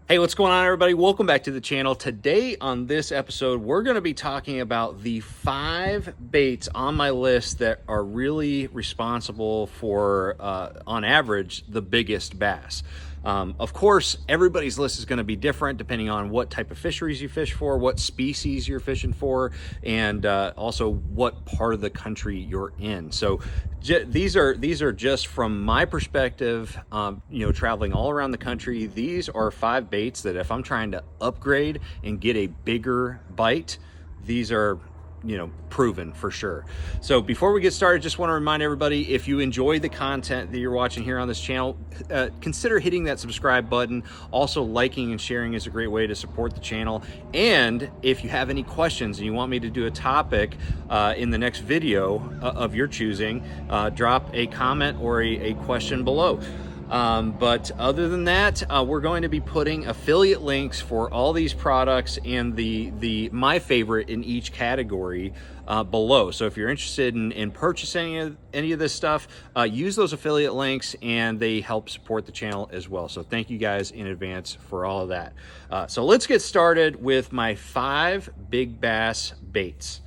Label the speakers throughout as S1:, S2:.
S1: Hey, what's going on, everybody? Welcome back to the channel. Today on this episode, we're going to be talking about the 5 baits on my list that are really responsible for, on average, the biggest bass. Of course, everybody's list is going to be different depending on what type of fisheries you fish for, what species you're fishing for, and also what part of the country you're in. So these are just from my perspective, traveling all around the country. These are 5 baits that if I'm trying to upgrade and get a bigger bite, these are proven for sure. So before we get started, just want to remind everybody, if you enjoy the content that you're watching here on this channel, consider hitting that subscribe button. Also, liking and sharing is a great way to support the channel. And if you have any questions and you want me to do a topic in the next video of your choosing, drop a comment or a question below. But other than that, we're going to be putting affiliate links for all these products and my favorite in each category below. So if you're interested in purchasing any of this stuff, use those affiliate links and they help support the channel as well. So thank you guys in advance for all of that. So let's get started with my 5 big bass baits.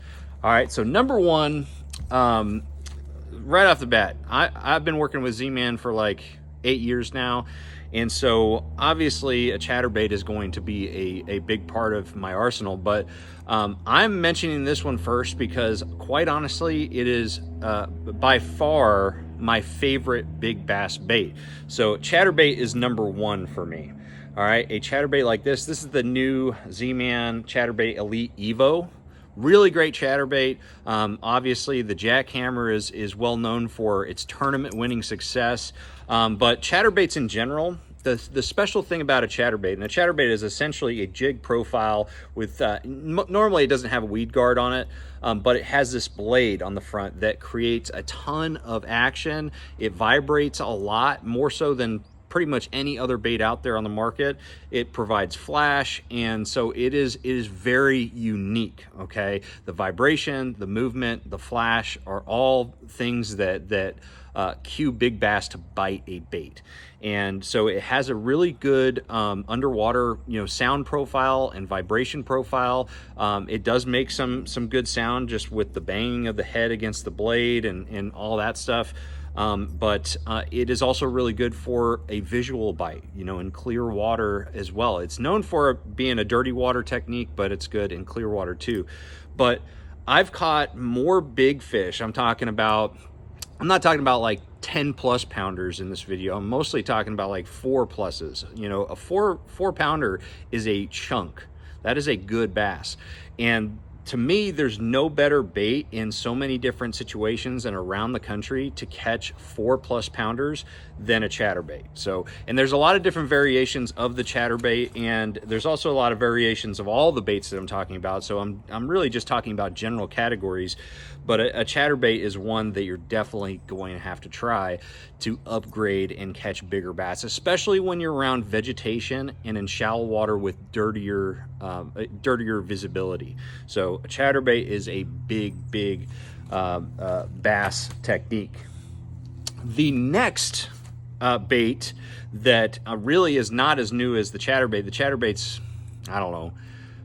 S1: All right, so number 1, right off the bat, I've been working with Z-Man for like 8 years now, and so obviously a chatterbait is going to be a big part of my arsenal, but I'm mentioning this one first because quite honestly it is by far my favorite big bass bait. So chatterbait is number 1 for me. All right, a chatterbait like this is the new Z-Man Chatterbait Elite Evo. Really great chatterbait. Obviously the jackhammer is well known for its tournament winning success, but chatterbaits in general, the special thing about a chatterbait, and a chatterbait is essentially a jig profile with normally it doesn't have a weed guard on it, but it has this blade on the front that creates a ton of action. It vibrates a lot more so than pretty much any other bait out there on the market. It provides flash, and so it is very unique. Okay, the vibration, the movement, the flash are all things that cue big bass to bite a bait. And so it has a really good underwater sound profile and vibration profile. It does make some good sound just with the banging of the head against the blade and all that stuff. But it is also really good for a visual bite, in clear water as well. It's known for being a dirty water technique, but it's good in clear water too. But I've caught more big fish. I'm not talking about like 10 plus pounders in this video. I'm mostly talking about like 4 pluses. A four pounder is a chunk. That is a good bass. And to me, there's no better bait in so many different situations and around the country to catch 4+ pounders than a chatterbait. So, and there's a lot of different variations of the chatterbait, and there's also a lot of variations of all the baits that I'm talking about. So I'm really just talking about general categories, but a chatterbait is one that you're definitely going to have to try to upgrade and catch bigger bass, especially when you're around vegetation and in shallow water with dirtier visibility. So a chatterbait is a big bass technique. The next bait that really is not as new as the chatterbait's, I don't know,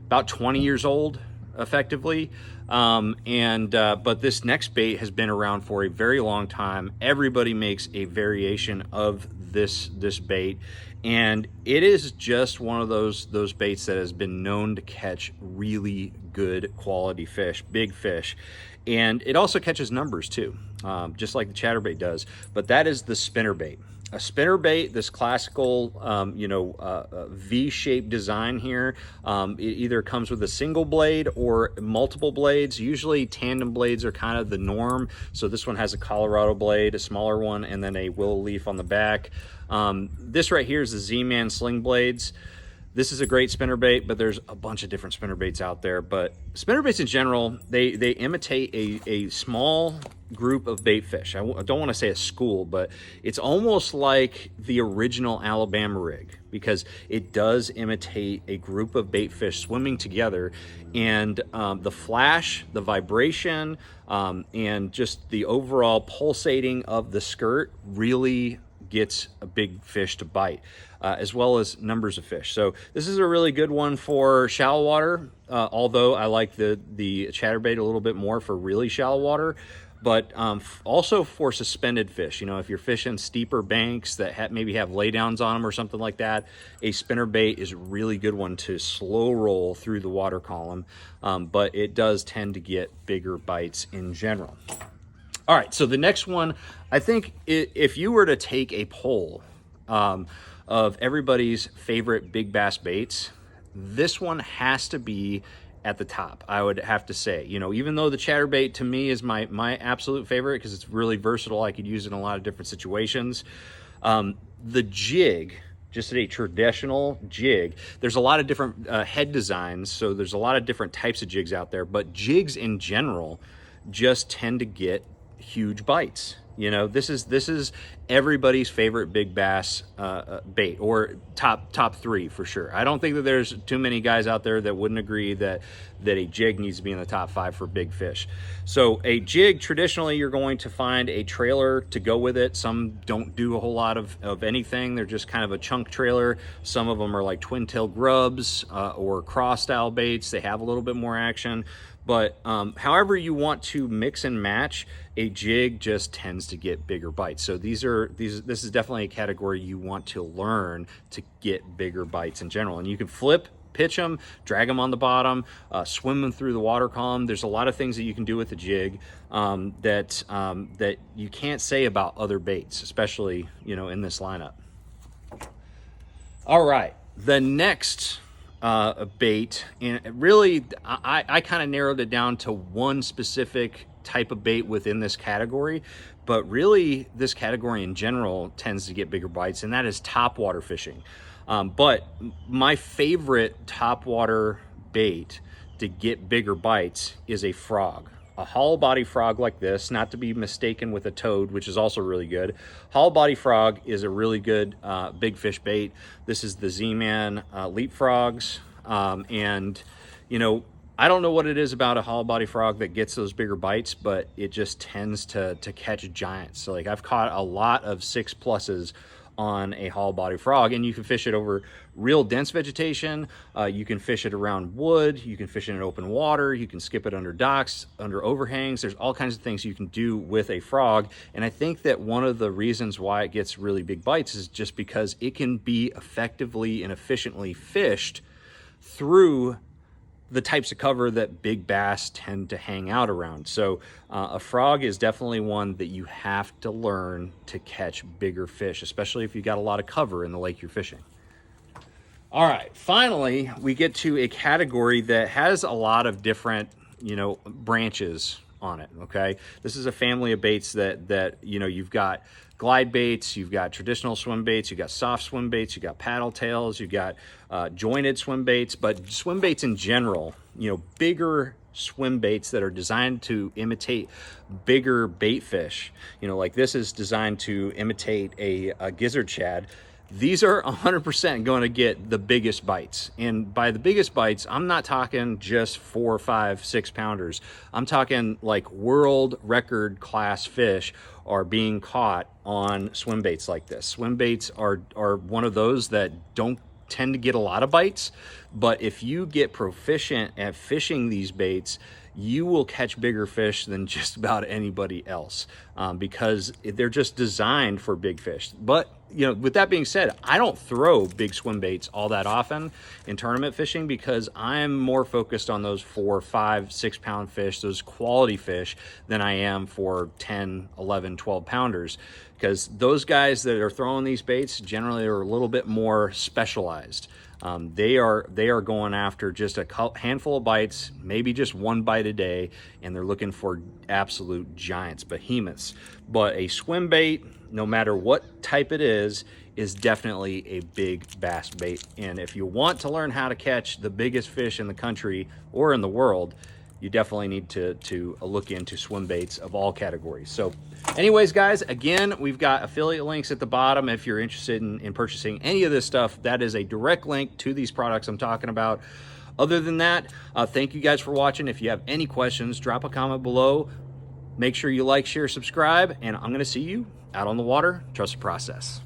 S1: about 20 years old effectively, but this next bait has been around for a very long time. Everybody makes a variation of this bait, and it is just one of those baits that has been known to catch really good quality fish, big fish, and it also catches numbers too, just like the chatterbait does. But that is the spinnerbait. A spinnerbait, this classical, V-shaped design here, it either comes with a single blade or multiple blades. Usually tandem blades are kind of the norm. So this one has a Colorado blade, a smaller one, and then a willow leaf on the back. This right here is the Z-Man sling blades. This is a great spinnerbait, but there's a bunch of different spinnerbaits out there. But spinnerbaits in general, they imitate a small group of bait fish. I don't want to say a school, but it's almost like the original Alabama rig, because it does imitate a group of bait fish swimming together, and the flash, the vibration, and just the overall pulsating of the skirt really gets a big fish to bite, as well as numbers of fish. So this is a really good one for shallow water, although I like the chatterbait a little bit more for really shallow water. But also for suspended fish, you know, if you're fishing steeper banks that maybe have laydowns on them or something like that, a spinnerbait is a really good one to slow roll through the water column, but it does tend to get bigger bites in general. All right, so the next one, I think if you were to take a poll of everybody's favorite big bass baits, this one has to be at the top, I would have to say. You know, even though the chatterbait to me is my absolute favorite because it's really versatile, I could use it in a lot of different situations. The jig, just a traditional jig, there's a lot of different head designs, so there's a lot of different types of jigs out there, but jigs in general just tend to get huge bites. You know, this is everybody's favorite big bass bait, or top three for sure. I don't think that there's too many guys out there that wouldn't agree that a jig needs to be in the top 5 for big fish. So a jig, traditionally, you're going to find a trailer to go with it. Some don't do a whole lot of anything. They're just kind of a chunk trailer. Some of them are like twin tail grubs or cross style baits. They have a little bit more action. But however you want to mix and match, a jig just tends to get bigger bites. So this is definitely a category you want to learn to get bigger bites in general. And you can flip, pitch them, drag them on the bottom, swim them through the water column. There's a lot of things that you can do with the jig that you can't say about other baits, especially, you know, in this lineup. All right, the next bait, and really I kind of narrowed it down to one specific type of bait within this category, but really this category in general tends to get bigger bites, and that is top water fishing. But my favorite top water bait to get bigger bites is a frog. A hollow body frog like this, not to be mistaken with a toad, which is also really good. Hollow body frog is a really good big fish bait. This is the Z-Man leapfrogs. And, you know, I don't know what it is about a hollow body frog that gets those bigger bites, but it just tends to catch giants. So like I've caught a lot of 6+s on a hollow body frog, and you can fish it over real dense vegetation. You can fish it around wood. You can fish it in open water. You can skip it under docks, under overhangs. There's all kinds of things you can do with a frog. And I think that one of the reasons why it gets really big bites is just because it can be effectively and efficiently fished through the types of cover that big bass tend to hang out around. So a frog is definitely one that you have to learn to catch bigger fish, especially if you got a lot of cover in the lake you're fishing. All right, finally, we get to a category that has a lot of different, you know, branches on it, okay? This is a family of baits that you know, you've got glide baits, you've got traditional swim baits, you've got soft swim baits, you've got paddle tails, you've got jointed swim baits. But swim baits in general, you know, bigger swim baits that are designed to imitate bigger bait fish, you know, like this is designed to imitate a gizzard shad. These are 100% going to get the biggest bites. And by the biggest bites, I'm not talking just 4, 5, 6 pounders. I'm talking like world record class fish are being caught on swim baits like this. Swim baits are one of those that don't tend to get a lot of bites, but if you get proficient at fishing these baits, you will catch bigger fish than just about anybody else, because they're just designed for big fish. But, you know, with that being said, I don't throw big swim baits all that often in tournament fishing because I'm more focused on those 4, 5, 6 pound fish, those quality fish, than I am for 10, 11, 12 pounders. Because those guys that are throwing these baits generally are a little bit more specialized. They are going after just a handful of bites, maybe just one bite a day, and they're looking for absolute giants, behemoths. But a swim bait, no matter what type it is definitely a big bass bait. And if you want to learn how to catch the biggest fish in the country or in the world, you definitely need to look into swim baits of all categories. So anyways, guys, again, we've got affiliate links at the bottom. If you're interested in purchasing any of this stuff, that is a direct link to these products I'm talking about. Other than that, thank you guys for watching. If you have any questions, drop a comment below. Make sure you like, share, subscribe, and I'm going to see you out on the water. Trust the process.